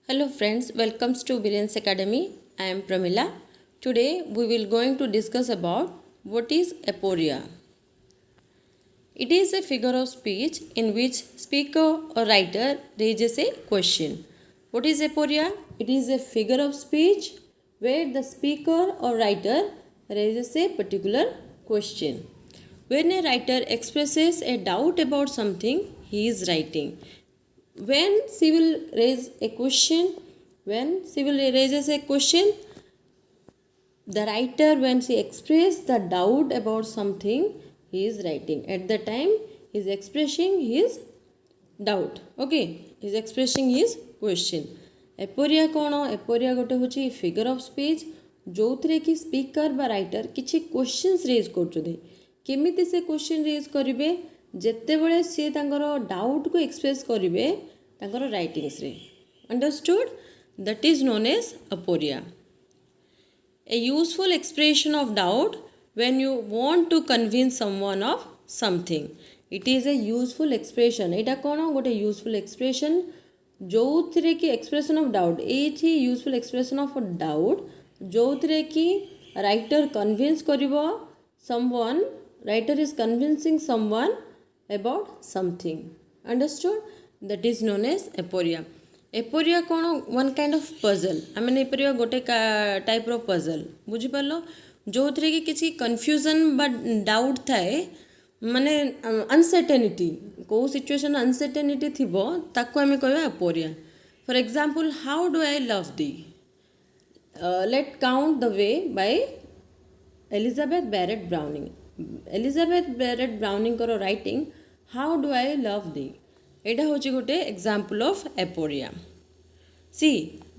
Hello friends, welcome to Brilliance Academy. I am Pramila. Today we will going to discuss about what is aporia. It is a figure of speech in which speaker or writer raises a question. What is aporia? It is a figure of speech where the speaker or writer raises a particular question. When a writer expresses a doubt about something he is writing, when she will raise a question, the writer, when she express the doubt about something he is writing, at the time he is expressing his doubt. Okay, he is expressing his question. एपोरिया कौन? एपोरिया गोटे हूँ figure of speech जो थे कि speaker बा writer किसी questions raise करमिति से question raise करेंगे जिते बड़े सी डाउट को एक्सप्रेस करेंगे राइटिंग्स रे. Understood? That is known as aporia. A useful expression of doubt when you want to convince someone of something. It is a useful expression. एटा कौन? गोटे useful expression जो थे कि expression of doubt. ये useful expression of doubt जो थे कि writer convince करिवो someone. Writer is convincing someone about something. Understood? That is known as aporia. एपोरिया कौन? One kind of puzzle. आम एपोरिया गोटे टाइप रो पजल. बुझिपार जो थे कि किसी कन्फ्यूजन बा डाउट थाए, माने अनसर्टेनिटी, कौ सिचुएशन अनसर्टेनिटी थी ताको आम कह aporia. For example, how do I love thee. Let count the way by Elizabeth Barrett Browning. Elizabeth Barrett Browning को writing how do I love thee. एटा हूँ गोटे example of aporia. See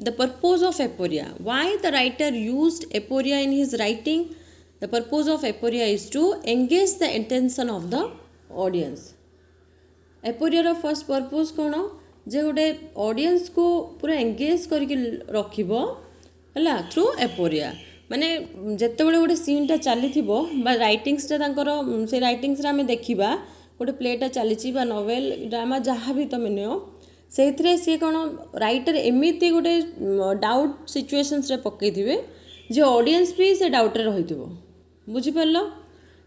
the purpose of aporia. Why the writer used aporia in his writing? The purpose of aporia is to engage the attention of the audience. Aporia first purpose कौन? जे गोटे audience को पूरा engage करके रखिबो हला through एपोरिया. माने जेतेबेले गोटे सीनटा चली राइटिंग्सटा से राइटिंग्स आम देखा गोटे प्लेटा चली नोवेल ड्रामा जहाँ भी तुम नियो से सी कौन राइटर एमती गोटे डाउट सिचुएशंस रे पकई थे जे ऑडियंस भी से डाउट रही. बुझिपार?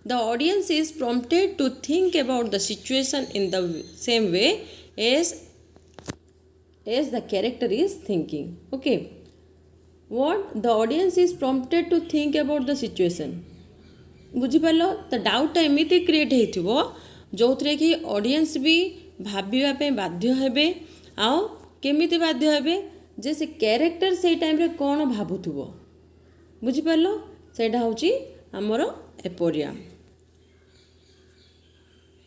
The audience is prompted to think about the situation in the same way as the character is thinking. Okay, what the audience is prompted to think about the situation. बुझिपार? The doubt एमती create हो जो थे कि audience भी भाविबा बाध्य हेबे. आउ केमिति बाध्य हेबे? जे से कैरेक्टर से टाइम रे कौन भावुथुबो. बुझिपार? सेटा होची हमर एपोरिया.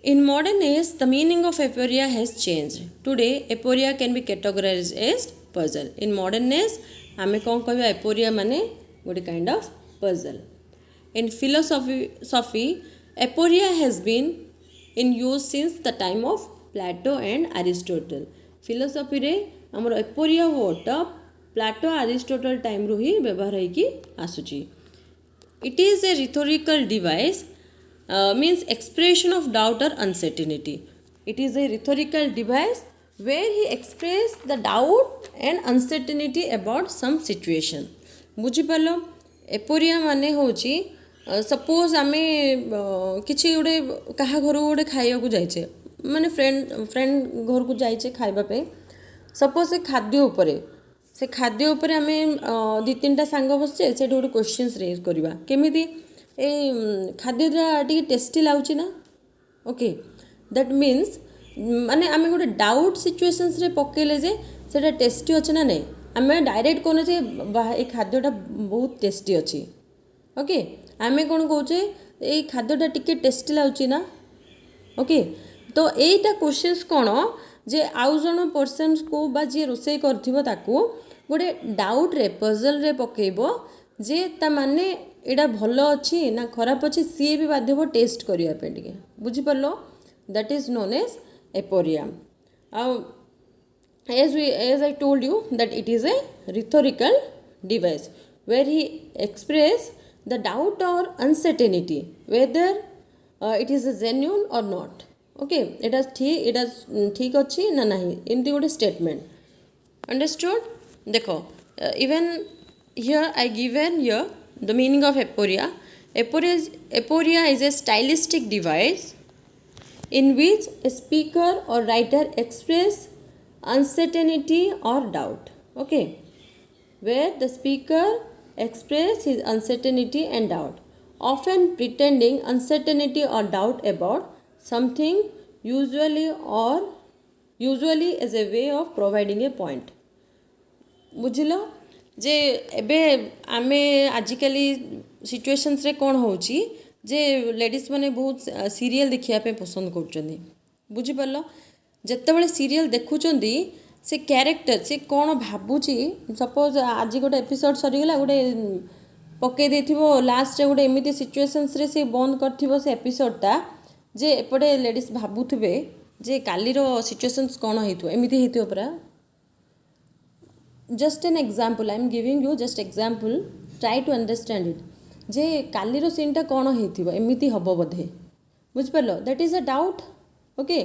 In modern age, the meaning of aporia has changed. Today, aporia can be categorized as puzzle. In modern age, आमे कौन कहबा एपोरिया माने गोटे kind of puzzle. In philosophy, aporia has been in use since the time of Plato and Aristotle. Philosophy रे हमर aporia word Plato Aristotle time रू ही व्यवहार होइकी आसुची. It is a rhetorical device, means expression of doubt और uncertainty. It is a rhetorical device where he expressed the doubt and uncertainty about some situation. बुझिपार? एपोरिया माने होची सपोज आम कि गोटे क्या घर गोटे खाइबा जाइचे, माने फ्रेंड घर को जाइचे खाइबापे. सपोज से खाद्य उपरे आम दी तीन सांग बसचे से गोटे क्वेश्चंस रेज करवा केमिति ए खाद्यटा टी टेस्टी लगुच ना. ओके, दैट मीन्स माने आम गोटे डाउट सिचुएशंस रे पकेले जे सेटा टेस्टी अच्छे ना नहीं, आम डायरेक्ट कहने जे ये खाद्यटा बहुत टेस्टी अच्छी. ओके, आमे कौन कौचे ये खाद्यटा टिके टेस्टी लगुच ना. ओके, तो यहीटा क्वेश्चंस कौन जे आउ जन पर्सन को बा जी रोसे करथिबो गोटे डाउट रे पजल रे पकेइबो जे ता माने एटा भल अच्छी ना खराब अच्छी सी भी बाध्यब टेस्ट करिया पे टिके. बुझिपारलो? That is known as aporia. As I told you that it is a rhetorical device where he express the doubt or uncertainty whether it is a genuine or not. Okay, it has ठीक अच्छी ना नहीं एमती गोटे statement. Understood? देखो even here I given here the meaning of aporia. Aporia is a stylistic device in which a speaker or writer express uncertainty or doubt. Okay, where the speaker express his uncertainty and doubt, often pretending uncertainty or doubt about something, usually as a way of providing a point. बुझिल जे एबे आमे आजिकली situations रे कौन होची जे ladies माने बहुत serial देखिया पे पसंद करछन्ती बुझिपारल जेतेबेले सीरियल देखुचंदी से कैरेक्टर से कौन भाबुची सपोज आज गोटे एपिसोड सरीगला गोटे पकई देथिबो लास्ट रे गोटे एमिति सिचुएशंस रे से बंद करथिबो से एपिसोडटा जे एपटे लेडीज भाबुथबे जे कालीरो सिचुएशंस कौन हेतु एमिति हेतु परा just an example I am giving you just example try to understand it जे कालीर सीनटा कौन होइथिबो एमिति हबो बोधे बुझिपारलो that is a doubt okay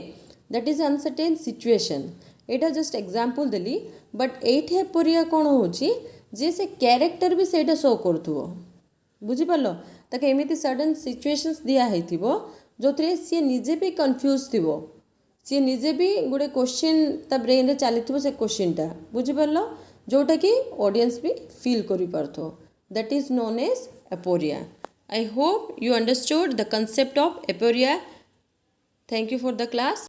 that is uncertain situation एटा जस्ट एग्जांपल देली बट एठे परिया कौन होची जे से कैरेक्टर भी सेटा शो करथुबो बुझिपारलो ताके एमिति सडन सिचुएशंस दिया हेथिबो जोथरे सी निजे भी कंफ्यूज थिबो सी निजे भी गोटे क्वेश्चन ता ब्रेन रे चलीथिबो से क्वेश्चनटा बुझिपारलो जोटा कि ऑडियंस भी फील करि पारथो that is known as aporia. I hope you understood the concept of aporia. Thank you for the class.